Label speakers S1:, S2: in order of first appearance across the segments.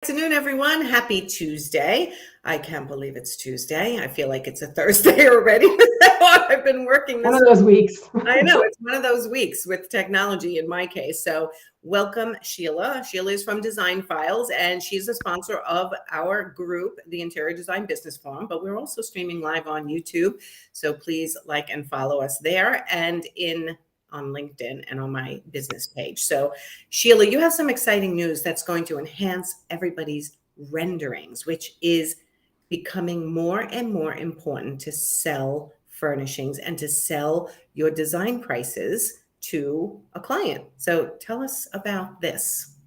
S1: Afternoon, everyone. Happy Tuesday. I can't believe it's Tuesday. I feel like it's a Thursday already. I've been working this.
S2: One of those weeks.
S1: I know, it's one of those weeks with technology in my case. So welcome, Sheilah. Sheilah is from DesignFiles, and she's a sponsor of our group, the Interior Design Business Forum, but we're also streaming live on YouTube. So please like and follow us there and on LinkedIn and on my business page. So Sheilah, you have some exciting news that's going to enhance everybody's renderings, which is becoming more and more important to sell furnishings and to sell your design prices to a client. So tell us about this.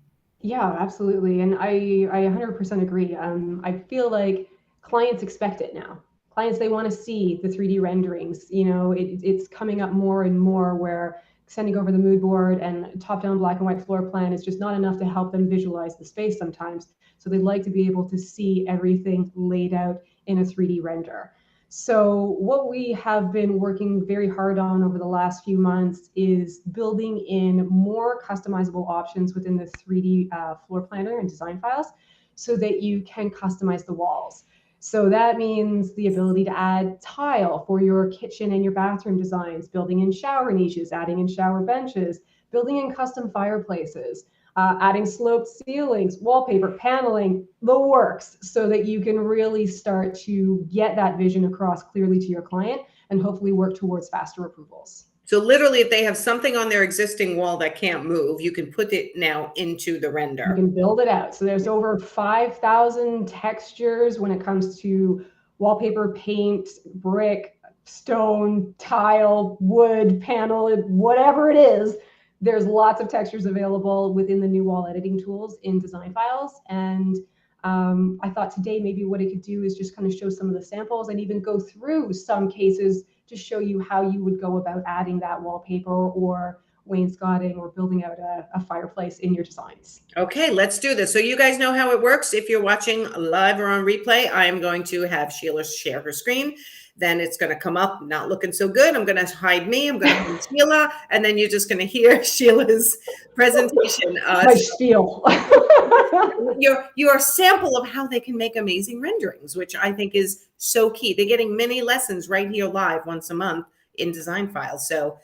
S2: Yeah, absolutely. And I 100% agree. I feel like clients expect it now. Clients, they want to see the 3D renderings. You know, it's coming up more and more where sending over the mood board and top-down black and white floor plan is just not enough to help them visualize the space sometimes. So they'd like to be able to see everything laid out in a 3D render. So what we have been working very hard on over the last few months is building in more customizable options within the 3D floor planner and DesignFiles so that you can customize the walls. So that means the ability to add tile for your kitchen and your bathroom designs, building in shower niches, adding in shower benches, building in custom fireplaces, adding sloped ceilings, wallpaper, paneling, the works, so that you can really start to get that vision across clearly to your client and hopefully work towards faster approvals.
S1: So literally, if they have something on their existing wall that can't move, you can put it now into the render.
S2: You can build it out. So there's over 5,000 textures when it comes to wallpaper, paint, brick, stone, tile, wood, panel, whatever it is. There's lots of textures available within the new wall editing tools in DesignFiles. And I thought today maybe what it could do is just kind of show some of the samples and even go through some cases to show you how you would go about adding that wallpaper or wainscoting or building out a fireplace in your designs.
S1: Okay, let's do this. So you guys know how it works. If you're watching live or on replay, I am going to have Sheilah share her screen. Then it's going to come up not looking so good. I'm going to hide me. I'm going to hide Sheilah. And then you're just going to hear Sheilah's presentation.
S2: My spiel.
S1: your sample of how they can make amazing renderings, which I think is so key. They're getting many lessons right here live once a month in DesignFiles. So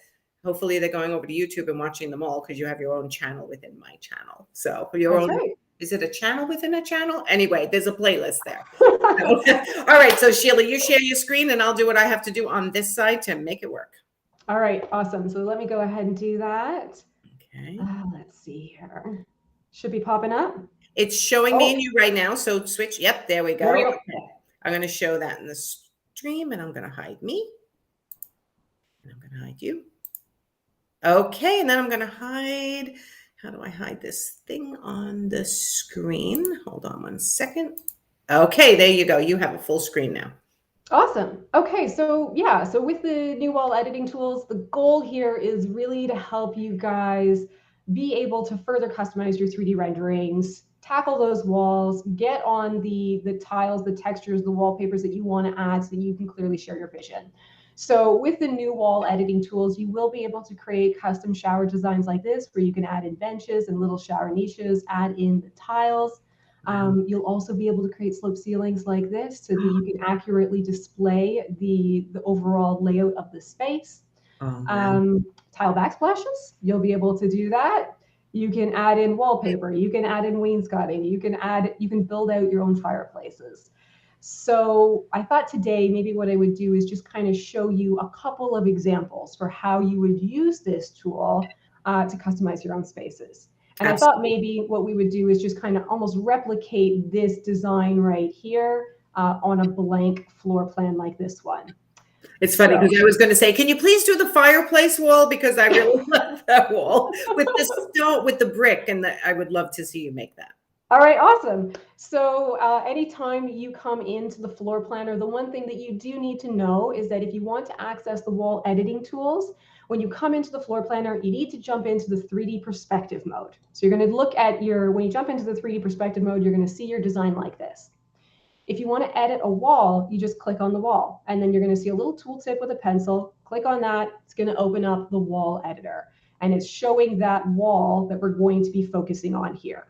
S1: hopefully they're going over to YouTube and watching them all because you have your own channel within my channel. So your own, right. Is it a channel within a channel? Anyway, there's a playlist there. All right, so Sheilah, you share your screen and I'll do what I have to do on this side to make it work.
S2: All right, awesome. So let me go ahead and do that.
S1: Okay.
S2: Let's see here. Should be popping up.
S1: It's showing me and you right now. So switch. Yep, there we go.
S2: There
S1: okay. I'm going to show that in the stream and I'm going to hide me. And I'm going to hide you. Okay, and then I'm going to hide. How do I hide this thing on the screen? Hold on one second. Okay, there you go. You have a full screen now.
S2: Awesome. Okay, so yeah, so with the new wall editing tools, the goal here is really to help you guys be able to further customize your 3D renderings, tackle those walls, get on the tiles, the textures, the wallpapers that you want to add so that you can clearly share your vision. So with the new wall editing tools, you will be able to create custom shower designs like this, where you can add in benches and little shower niches, add in the tiles. You'll also be able to create slope ceilings like this so that you can accurately display the overall layout of the space. Tile backsplashes, you'll be able to do that. You can add in wallpaper, you can add in wainscoting, you can build out your own fireplaces. So I thought today maybe what I would do is just kind of show you a couple of examples for how you would use this tool to customize your own spaces. And I thought maybe what we would do is just kind of almost replicate this design right here on a blank floor plan like this one.
S1: It's funny because I was going to say, can you please do the fireplace wall? Because I really love that wall with the stone, with the brick, and I would love to see you make that.
S2: All right, awesome. So anytime you come into the floor planner, the one thing that you do need to know is that if you want to access the wall editing tools, when you come into the floor planner, you need to jump into the 3D perspective mode. So you're going to look at when you jump into the 3D perspective mode, you're going to see your design like this. If you want to edit a wall, you just click on the wall, and then you're going to see a little tooltip with a pencil. Click on that. It's going to open up the wall editor, and it's showing that wall that we're going to be focusing on here.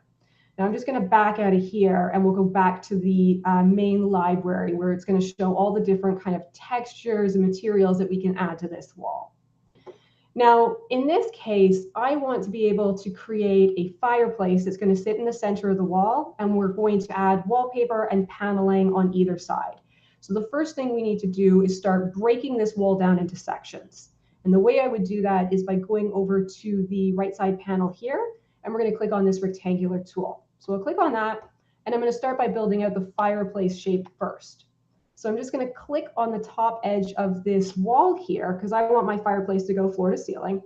S2: Now I'm just going to back out of here and we'll go back to the main library where it's going to show all the different kind of textures and materials that we can add to this wall. Now, in this case, I want to be able to create a fireplace that's going to sit in the center of the wall, and we're going to add wallpaper and paneling on either side. So the first thing we need to do is start breaking this wall down into sections. And the way I would do that is by going over to the right side panel here, and we're going to click on this rectangular tool. So I'll click on that, and I'm going to start by building out the fireplace shape first. So I'm just going to click on the top edge of this wall here because I want my fireplace to go floor to ceiling.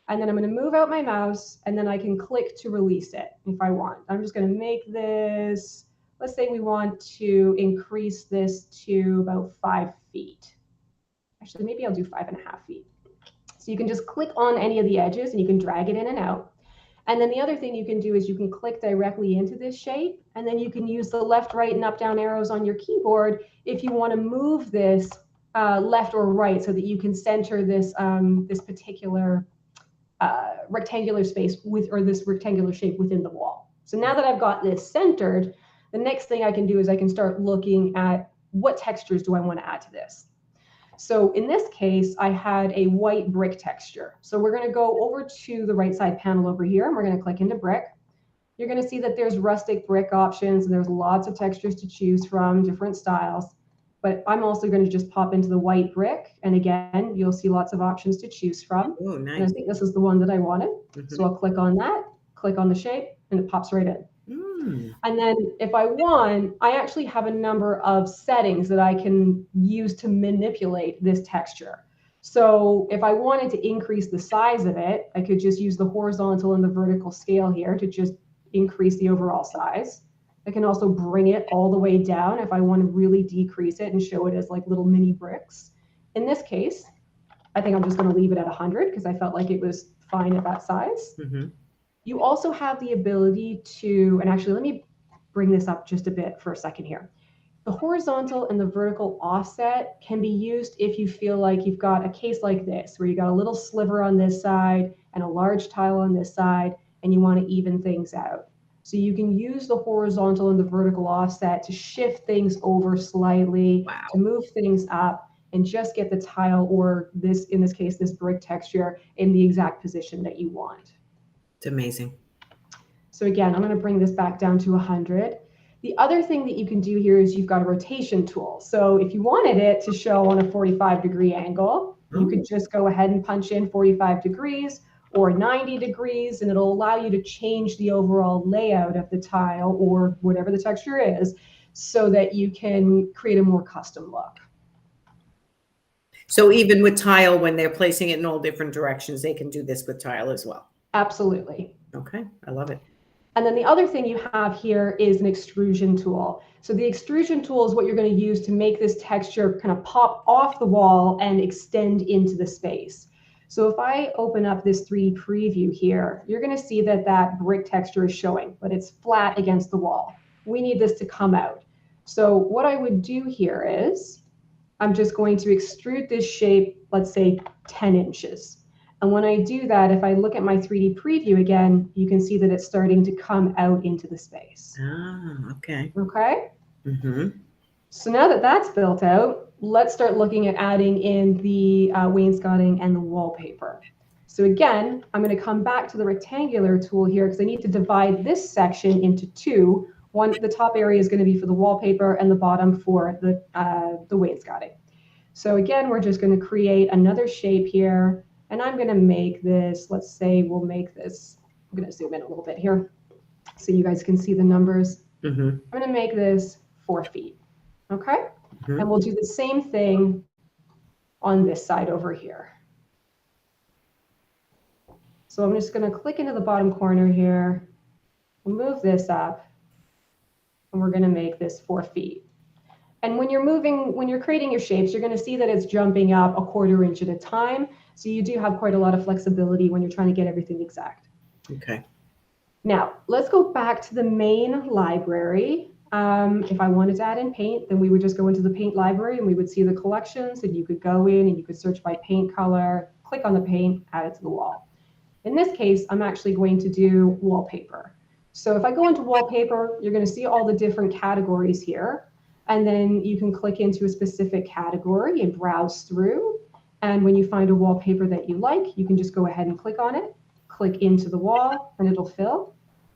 S2: And then I'm going to move out my mouse, and then I can click to release it if I want. I'm just going to make this, let's say we want to increase this to about 5 feet. Actually, maybe I'll do 5.5 feet. So you can just click on any of the edges and you can drag it in and out. And then the other thing you can do is you can click directly into this shape, and then you can use the left, right, and up, down arrows on your keyboard if you want to move this left or right so that you can center this this particular rectangular space or this rectangular shape within the wall. So now that I've got this centered, the next thing I can do is I can start looking at what textures do I want to add to this. So in this case, I had a white brick texture. So we're going to go over to the right side panel over here, and we're going to click into brick. You're going to see that there's rustic brick options, and there's lots of textures to choose from, different styles. But I'm also going to just pop into the white brick. And again, you'll see lots of options to choose from.
S1: Oh, nice.
S2: And I think this is the one that I wanted. So I'll click on that, click on the shape, and it pops right in. And then if I want, I actually have a number of settings that I can use to manipulate this texture. So if I wanted to increase the size of it, I could just use the horizontal and the vertical scale here to just increase the overall size. I can also bring it all the way down if I want to really decrease it and show it as like little mini bricks. In this case, I think I'm just going to leave it at 100 because I felt like it was fine at that size. You also have the ability to, and actually let me bring this up just a bit for a second here. The horizontal and the vertical offset can be used if you feel like you've got a case like this, where you got a little sliver on this side and a large tile on this side, and you want to even things out. So you can use the horizontal and the vertical offset to shift things over slightly, to move things up, and just get the tile, or this, in this case, this brick texture, in the exact position that you want.
S1: It's amazing.
S2: So again, I'm going to bring this back down to 100. The other thing that you can do here is you've got a rotation tool. So if you wanted it to show on a 45-degree angle, you could just go ahead and punch in 45 degrees or 90 degrees, and it'll allow you to change the overall layout of the tile or whatever the texture is so that you can create a more custom look.
S1: So even with tile, when they're placing it in all different directions, they can do this with tile as well.
S2: Absolutely.
S1: Okay, I love it.
S2: And then the other thing you have here is an extrusion tool. So the extrusion tool is what you're going to use to make this texture kind of pop off the wall and extend into the space. So if I open up this 3D preview here, you're going to see that that brick texture is showing, but it's flat against the wall. We need this to come out. So what I would do here is I'm just going to extrude this shape, let's say 10 inches. And when I do that, if I look at my 3D preview again, you can see that it's starting to come out into the space.
S1: Ah, okay.
S2: Okay. So now that that's built out, let's start looking at adding in the wainscoting and the wallpaper. So again, I'm going to come back to the rectangular tool here because I need to divide this section into two. One, the top area is going to be for the wallpaper and the bottom for the wainscoting. So again, we're just going to create another shape here. And I'm going to make this, let's say we'll make this, I'm going to zoom in a little bit here so you guys can see the numbers. I'm going to make this 4 feet. Okay. And we'll do the same thing on this side over here. So I'm just going to click into the bottom corner here, move this up, and we're going to make this 4 feet. And when you're creating your shapes, you're going to see that it's jumping up a 1/4 inch at a time. So you do have quite a lot of flexibility when you're trying to get everything exact.
S1: Okay.
S2: Now, let's go back to the main library. If I wanted to add in paint, then we would just go into the paint library and we would see the collections, and you could go in and you could search by paint color, click on the paint, add it to the wall. In this case, I'm actually going to do wallpaper. So if I go into wallpaper, you're going to see all the different categories here. And then you can click into a specific category and browse through. And when you find a wallpaper that you like, you can just go ahead and click on it, click into the wall, and it'll fill.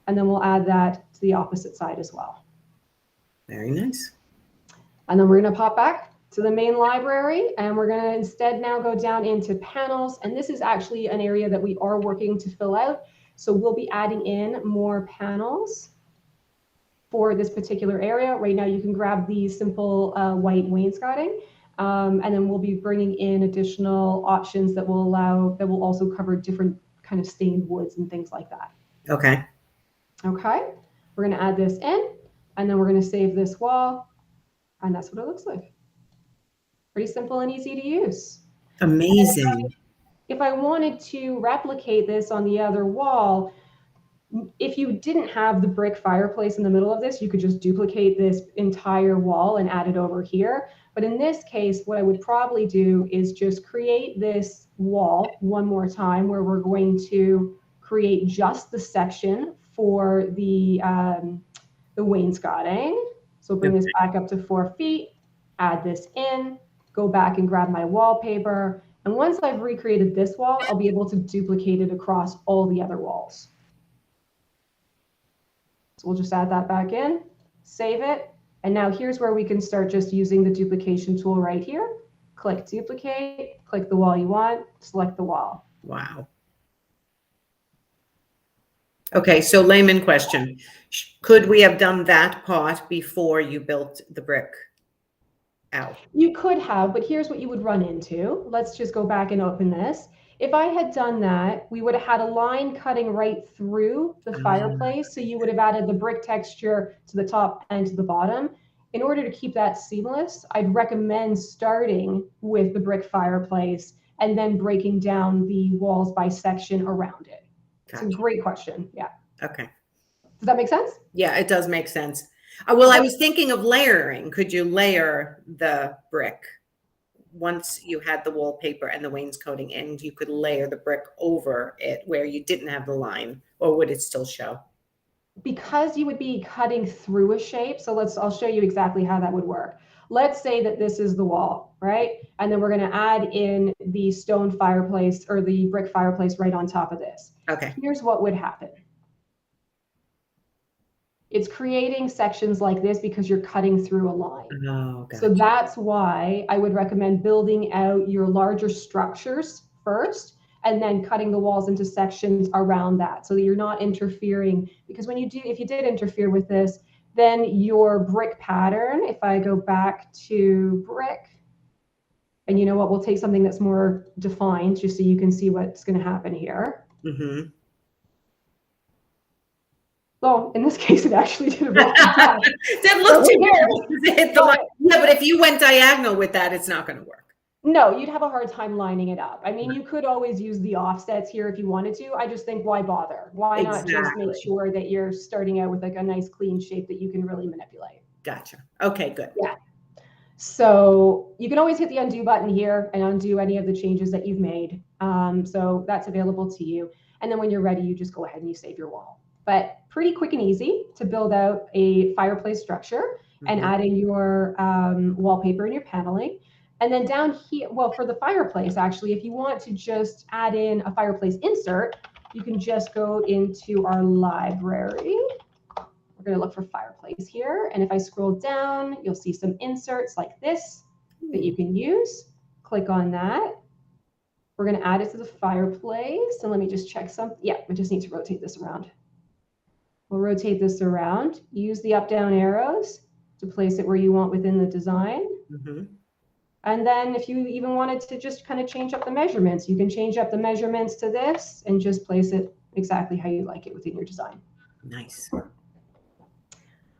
S2: And then we'll add that to the opposite side as well.
S1: Very nice.
S2: And then we're going to pop back to the main library, and we're going to instead now go down into panels. And this is actually an area that we are working to fill out. So we'll be adding in more panels for this particular area. Right now, you can grab the simple white wainscoting, and then we'll be bringing in additional options that will also cover different kind of stained woods and things like that.
S1: Okay.
S2: Okay, we're going to add this in, and then we're going to save this wall, and that's what it looks like. Pretty simple and easy to use.
S1: Amazing.
S2: If I wanted to replicate this on the other wall, if you didn't have the brick fireplace in the middle of this, you could just duplicate this entire wall and add it over here. But in this case, what I would probably do is just create this wall one more time where we're going to create just the section for the wainscoting. So bring this back up to 4 feet, add this in, go back and grab my wallpaper. And once I've recreated this wall, I'll be able to duplicate it across all the other walls. So we'll just add that back in, save it. And now here's where we can start just using the duplication tool right here. Click duplicate, click the wall you want, select the wall.
S1: Wow. Okay, so layman question. Could we have done that part before you built the brick out?
S2: You could have, but here's what you would run into. Let's just go back and open this. If I had done that, we would have had a line cutting right through the fireplace. So you would have added the brick texture to the top and to the bottom. In order to keep that seamless, I'd recommend starting with the brick fireplace and then breaking down the walls by section around it. Gotcha. It's a great question. Yeah.
S1: Okay.
S2: Does that make sense?
S1: Yeah, it does make sense. Well, I was thinking of layering. Could you layer the brick? Once you had the wallpaper and the wainscoting in, you could layer the brick over it where you didn't have the line, or would it still show?
S2: Because you would be cutting through a shape. So I'll show you exactly how that would work. Let's say that this is the wall, right? And then we're going to add in the stone fireplace or the brick fireplace right on top of this.
S1: Okay.
S2: Here's what would happen. It's creating sections like this because you're cutting through a line.
S1: Oh, gotcha.
S2: So that's why I would recommend building out your larger structures first and then cutting the walls into sections around that so that you're not interfering. Because if you did interfere with this, then your brick pattern, if I go back to brick, and you know what, we'll take something that's more defined just so you can see what's going to happen here.
S1: Mm-hmm.
S2: Well, in this case, it actually did a really good job.
S1: That looked too good. Yeah, but if you went diagonal with that, it's not going to work.
S2: No, you'd have a hard time lining it up. I mean, you could always use the offsets here if you wanted to. I just think, why bother? Why not just make sure that you're starting out with like a nice clean shape that you can really manipulate?
S1: Gotcha. Okay, good.
S2: Yeah. So you can always hit the undo button here and undo any of the changes that you've made. So that's available to you. And then when you're ready, you just go ahead and you save your wall. But pretty quick and easy to build out a fireplace structure and add in your wallpaper and your paneling. And then down here, well, for the fireplace, actually, if you want to just add in a fireplace insert, you can just go into our library. We're going to look for fireplace here. And if I scroll down, you'll see some inserts like this that you can use. Click on that. We're going to add it to the fireplace. And let me just check something. Yeah, we just need to rotate this around. We'll rotate this around. Use the up-down arrows to place it where you want within the design.
S1: Mm-hmm.
S2: And then if you even wanted to just kind of change up the measurements, you can change up the measurements to this and just place it exactly how you like it within your design.
S1: Nice.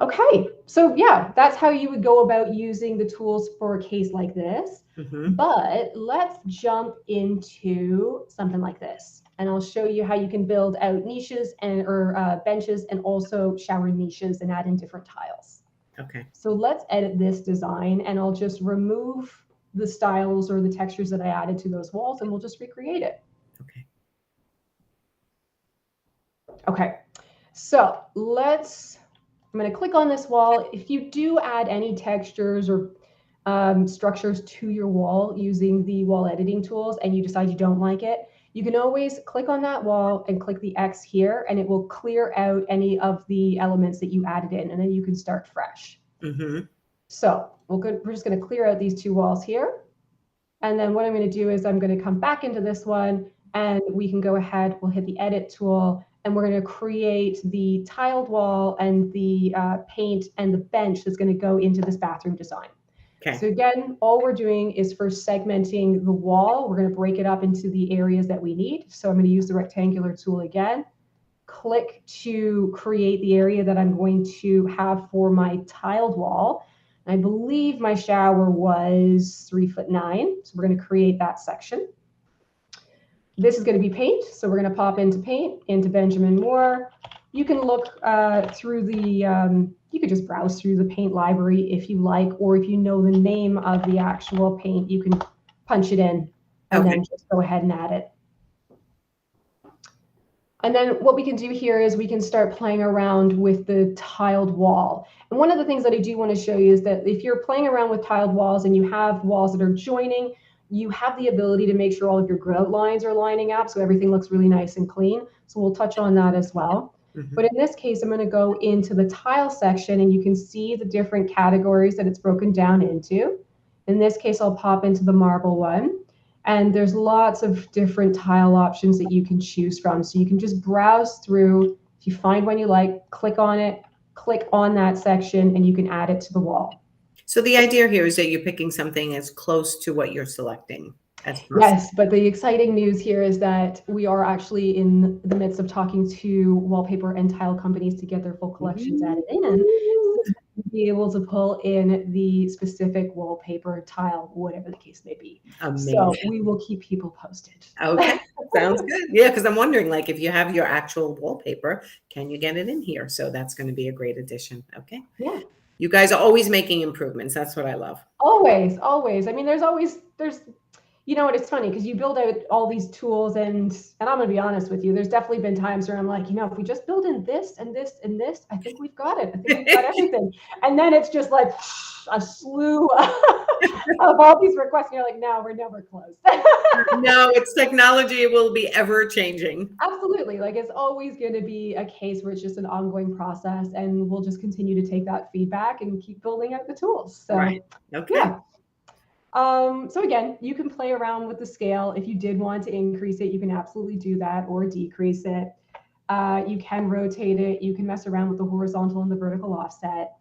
S2: Okay, so yeah, that's how you would go about using the tools for a case like this.
S1: Mm-hmm.
S2: But let's jump into something like this. And I'll show you how you can build out niches or benches and also shower niches and add in different tiles.
S1: Okay.
S2: So let's edit this design and I'll just remove the styles or the textures that I added to those walls and we'll just recreate it.
S1: Okay.
S2: Okay. So I'm going to click on this wall. If you do add any textures or structures to your wall using the wall editing tools and you decide you don't like it, you can always click on that wall and click the X here, and it will clear out any of the elements that you added in, and then you can start fresh.
S1: Mm-hmm.
S2: So we're just going to clear out these two walls here. And then what I'm going to do is I'm going to come back into this one, and we can go ahead, we'll hit the edit tool, and we're going to create the tiled wall and the paint and the bench that's going to go into this bathroom design.
S1: Okay.
S2: So again, all we're doing is first segmenting the wall. We're going to break it up into the areas that we need. So I'm going to use the rectangular tool again, click to create the area that I'm going to have for my tiled wall. I believe my shower was 3'9", so we're going to create that section. This is going to be paint, so we're going to pop into paint, into Benjamin Moore. You can look through the, you could just browse through the paint library if you like, or if you know the name of the actual paint, you can punch it in and then just go ahead and add it. And then what we can do here is we can start playing around with the tiled wall. And one of the things that I do want to show you is that if you're playing around with tiled walls and you have walls that are joining, you have the ability to make sure all of your grout lines are lining up so everything looks really nice and clean. So we'll touch on that as well. Mm-hmm. But in this case, I'm going to go into the tile section, and you can see the different categories that it's broken down into. In this case, I'll pop into the marble one. And there's lots of different tile options that you can choose from. So you can just browse through. If you find one you like, click on it, click on that section, and you can add it to the wall.
S1: So the idea here is that you're picking something as close to what you're selecting as possible.
S2: Yes, but the exciting news here is that we are actually in the midst of talking to wallpaper and tile companies to get their full collections added in. So be able to pull in the specific wallpaper, tile, whatever the case may be. Amazing. So we will keep people posted.
S1: Okay, sounds good. Yeah, because I'm wondering, like, if you have your actual wallpaper, can you get it in here? So that's going to be a great addition. Okay. Yeah. You guys are always making improvements. That's what I love.
S2: Always, always. I mean, there's you know what, it's funny because you build out all these tools, and I'm going to be honest with you, there's definitely been times where I'm like, you know, if we just build in this and this and this, I think we've got it. I think we've got everything. And then it's just like a slew of all these requests. And you're like, no, we're never close.
S1: No, it's technology will be ever changing.
S2: Absolutely. Like, it's always going to be a case where it's just an ongoing process, and we'll just continue to take that feedback and keep building out the tools. So, right. Okay. Yeah. So again, you can play around with the scale. If you did want to increase it, you can absolutely do that, or decrease it. You can rotate it. You can mess around with the horizontal and the vertical offset.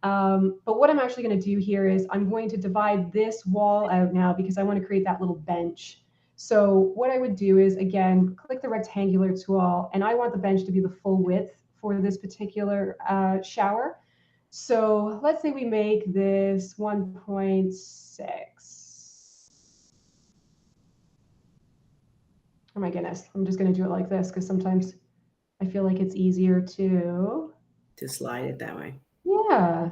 S2: But what I'm actually going to do here is I'm going to divide this wall out now because I want to create that little bench. So what I would do is, again, click the rectangular tool, and I want the bench to be the full width for this particular shower. So let's say we make this 1.6. Oh my goodness, I'm just going to do it like this because sometimes I feel like it's easier to
S1: slide it that way.
S2: Yeah.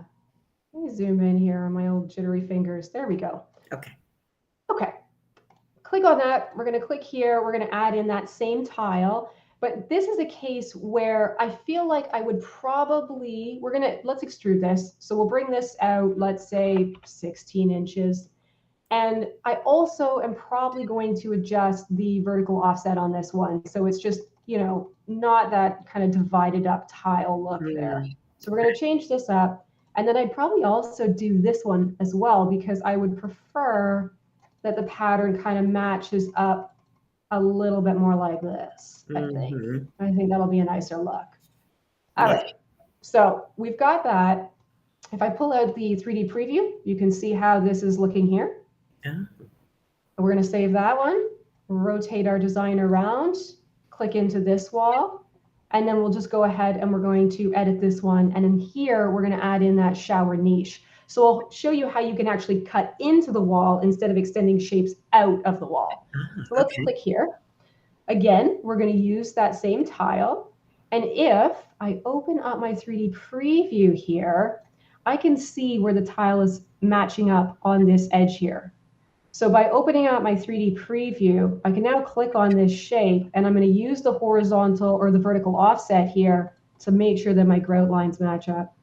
S2: Let me zoom in here on my old jittery fingers. There we go.
S1: Okay.
S2: Okay. Click on that. We're going to click here. We're going to add in that same tile. But this is a case where I feel like I would probably, let's extrude this. So we'll bring this out, let's say 16 inches. And I also am probably going to adjust the vertical offset on this one. So it's just, you know, not that kind of divided up tile look there. So we're going to change this up. And then I'd probably also do this one as well, because I would prefer that the pattern kind of matches up a little bit more like this, I think. I think that'll be a nicer look. All right. So we've got that. If I pull out the 3D preview, you can see how this is looking here. We're going to save that one, rotate our design around, click into this wall, and then we'll just go ahead and we're going to edit this one. And in here, we're going to add in that shower niche. So I'll show you how you can actually cut into the wall instead of extending shapes out of the wall. So let's click here. Again, we're going to use that same tile. And if I open up my 3D preview here, I can see where the tile is matching up on this edge here. So by opening up my 3D preview, I can now click on this shape, and I'm going to use the horizontal or the vertical offset here to make sure that my grout lines match up.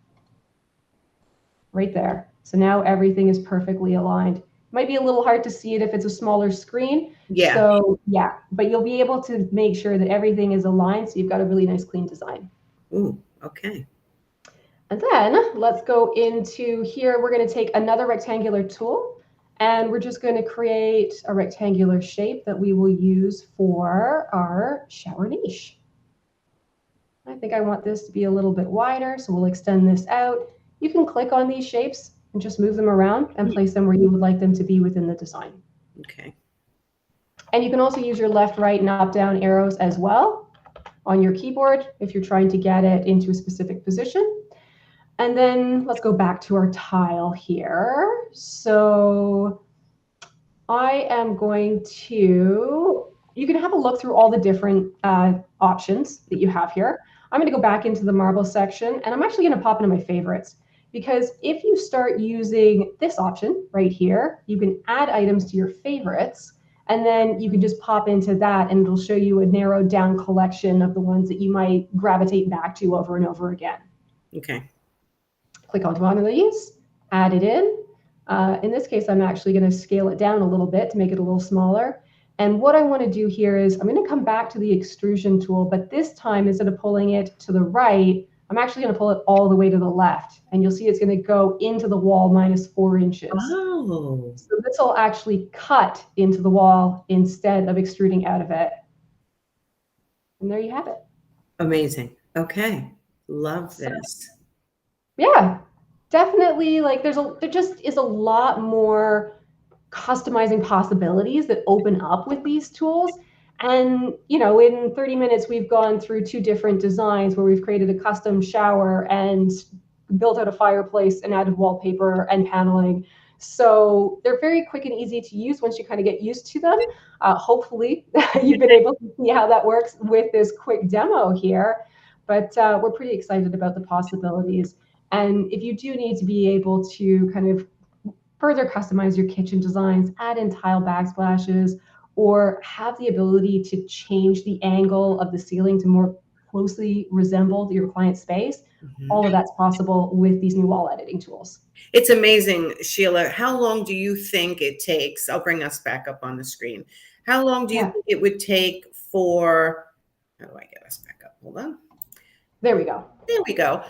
S2: Right there. So now everything is perfectly aligned. Might be a little hard to see it if it's a smaller screen.
S1: Yeah.
S2: So yeah, but you'll be able to make sure that everything is aligned so you've got a really nice clean design.
S1: Ooh, okay.
S2: And then let's go into here. We're going to take another rectangular tool and we're just going to create a rectangular shape that we will use for our shower niche. I think I want this to be a little bit wider, so we'll extend this out. You can click on these shapes and just move them around and place them where you would like them to be within the design.
S1: Okay.
S2: And you can also use your left, right, and up, down arrows as well on your keyboard if you're trying to get it into a specific position. And then let's go back to our tile here. So I am going to, you can have a look through all the different options that you have here. I'm going to go back into the marble section and I'm actually going to pop into my favorites, because if you start using this option right here, you can add items to your favorites and then you can just pop into that and it'll show you a narrowed down collection of the ones that you might gravitate back to over and over again.
S1: Okay.
S2: Click onto one of these, add it in. In this case, I'm actually going to scale it down a little bit to make it a little smaller. And what I want to do here is I'm going to come back to the extrusion tool, but this time instead of pulling it to the right, I'm actually going to pull it all the way to the left. And you'll see it's going to go into the wall -4 inches.
S1: Oh.
S2: So this will actually cut into the wall instead of extruding out of it. And there you have it.
S1: Amazing. Okay. Love this.
S2: Yeah, definitely. Like there just is a lot more customizing possibilities that open up with these tools. And, you know, in 30 minutes, we've gone through 2 different designs where we've created a custom shower and built out a fireplace and added wallpaper and paneling. So they're very quick and easy to use once you kind of get used to them. Hopefully you've been able to see how that works with this quick demo here, but we're pretty excited about the possibilities. And if you do need to be able to kind of further customize your kitchen designs, add in tile backsplashes, or have the ability to change the angle of the ceiling to more closely resemble your client's space, all of that's possible with these new wall editing tools.
S1: It's amazing, Sheilah. How long do you think it takes? I'll bring us back up on the screen. How long do you think it would take for, how do I get us back up? Hold on.
S2: There we go.
S1: There we go.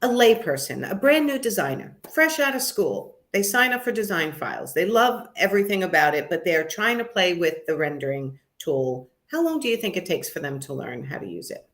S1: A layperson, a brand new designer, fresh out of school. They sign up for DesignFiles. They love everything about it, but they're trying to play with the rendering tool. How long do you think it takes for them to learn how to use it?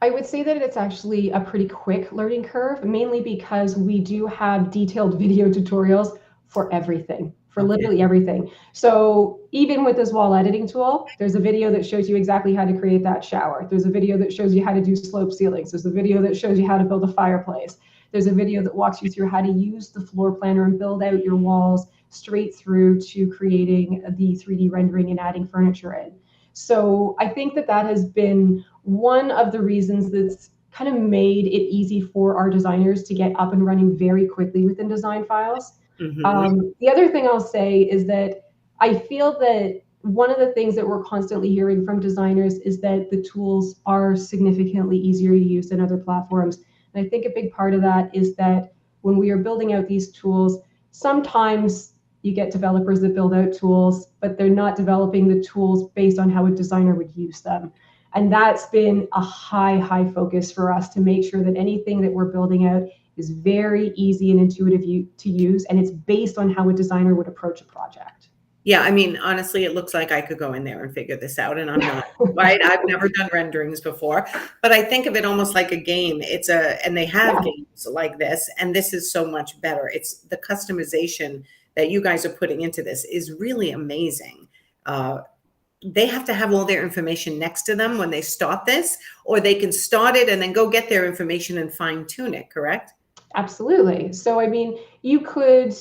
S2: I would say that it's actually a pretty quick learning curve, mainly because we do have detailed video tutorials for everything, for literally everything. So even with this wall editing tool, there's a video that shows you exactly how to create that shower. There's a video that shows you how to do slope ceilings. There's a video that shows you how to build a fireplace. There's a video that walks you through how to use the floor planner and build out your walls straight through to creating the 3D rendering and adding furniture in. So I think that that has been one of the reasons that's kind of made it easy for our designers to get up and running very quickly within DesignFiles. The other thing I'll say is that I feel that one of the things that we're constantly hearing from designers is that the tools are significantly easier to use than other platforms. And I think a big part of that is that when we are building out these tools, sometimes you get developers that build out tools, but they're not developing the tools based on how a designer would use them. And that's been a high focus for us to make sure that anything that we're building out is very easy and intuitive to use, and it's based on how a designer would approach a project.
S1: Yeah, I mean, honestly, it looks like I could go in there and figure this out, and I'm not, right? I've never done renderings before, but I think of it almost like a game. And they have games like this, and this is so much better. It's the customization that you guys are putting into this is really amazing. They have to have all their information next to them when they start this, or they can start it and then go get their information and fine tune it, correct?
S2: Absolutely. So, I mean, you could,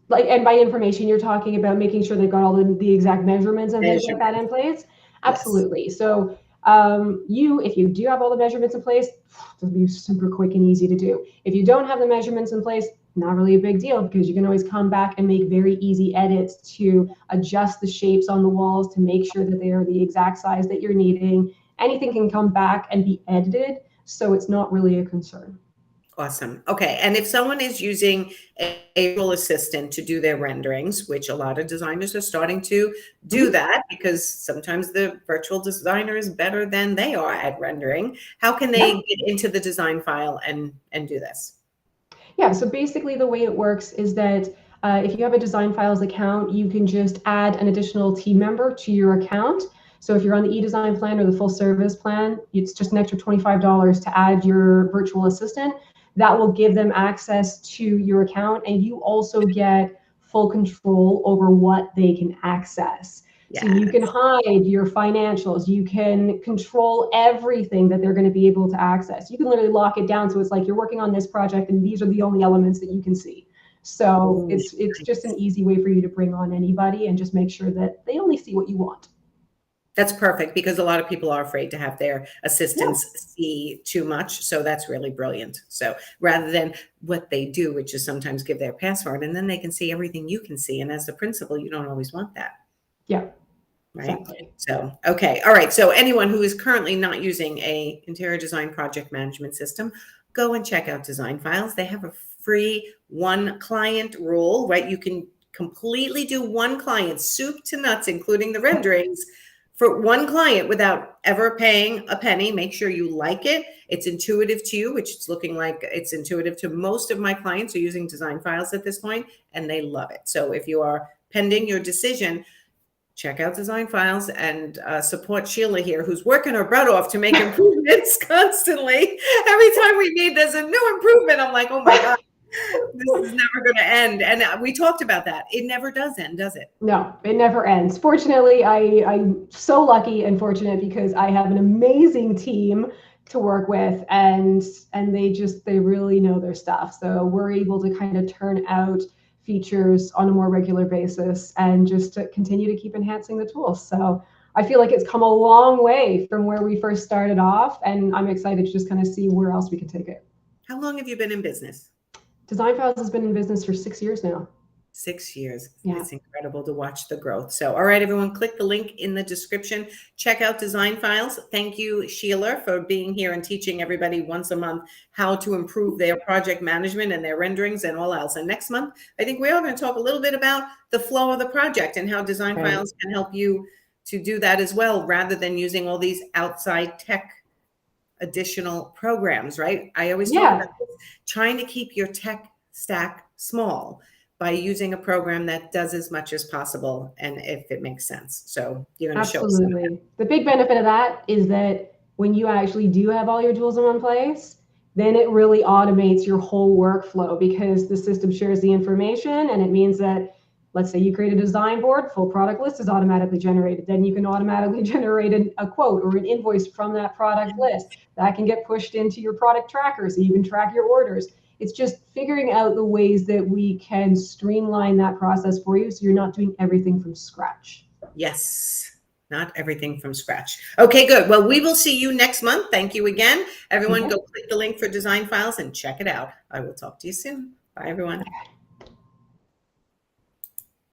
S2: like, and by information, you're talking about making sure they've got all the exact measurements and things like that in place. Absolutely. Yes. So if you do have all the measurements in place, it'll be super quick and easy to do. If you don't have the measurements in place, not really a big deal, because you can always come back and make very easy edits to adjust the shapes on the walls to make sure that they are the exact size that you're needing. anything can come back and be edited. So it's not really a concern.
S1: Awesome. Okay. And if someone is using a virtual assistant to do their renderings, which a lot of designers are starting to do that because sometimes the virtual designer is better than they are at rendering, how can they get into the design file and do this?
S2: Yeah, so basically the way it works is that if you have a DesignFiles account, you can just add an additional team member to your account. So if you're on the e-design plan or the full service plan, it's just an extra $25 to add your virtual assistant. That will give them access to your account, and you also get full control over what they can access.
S1: Yes.
S2: So you can hide your financials, you can control everything that they're going to be able to access. You can literally lock it down so it's like you're working on this project and these are the only elements that you can see. So it's just an easy way for you to bring on anybody and just make sure that they only see what you want.
S1: That's perfect because a lot of people are afraid to have their assistants see too much. So that's really brilliant. So rather than what they do, which is sometimes give their password and then they can see everything you can see. And as the principal, you don't always want that.
S2: Yeah.
S1: Right.
S2: Exactly.
S1: So, okay. All right. So anyone who is currently not using a interior design project management system, go and check out DesignFiles. They have a free one client rule, right? You can completely do one client, soup to nuts, including the renderings, for one client without ever paying a penny. Make sure you like it. It's intuitive to you, which it's looking like it's intuitive to most of my clients who are using DesignFiles at this point, and they love it. So if you are pending your decision, check out DesignFiles and support Sheilah here, who's working her butt off to make improvements constantly. Every time we meet, there's a new improvement. I'm like, oh my God, this is never going to end. And we talked about that. It never does end, does it?
S2: No, it never ends. Fortunately, I'm so lucky and fortunate because I have an amazing team to work with, and they really know their stuff. So we're able to kind of turn out features on a more regular basis and just to continue to keep enhancing the tools. So I feel like it's come a long way from where we first started off, and I'm excited to just kind of see where else we can take it.
S1: How long have you been in business?
S2: DesignFiles has been in business for 6 years now.
S1: 6 years.
S2: Yeah.
S1: It's incredible to watch the growth. So, all right, everyone, click the link in the description. Check out DesignFiles. Thank you, Sheilah, for being here and teaching everybody once a month how to improve their project management and their renderings and all else. And next month, I think we are going to talk a little bit about the flow of the project and how DesignFiles can help you to do that as well, rather than using all these outside tech additional programs, right? I always talk about this, trying to keep your tech stack small by using a program that does as much as possible and if it makes sense. So you're going to show us.
S2: Absolutely. The big benefit of that is that when you actually do have all your tools in one place, then it really automates your whole workflow because the system shares the information, and it means that, let's say you create a design board, full product list is automatically generated. Then you can automatically generate a quote or an invoice from that product list. That can get pushed into your product tracker so you can track your orders. It's just figuring out the ways that we can streamline that process for you so you're not doing everything from scratch.
S1: Yes, not everything from scratch. Okay, good. Well, we will see you next month. Thank you again. Everyone, go click the link for DesignFiles and check it out. I will talk to you soon. Bye, everyone.
S2: Okay.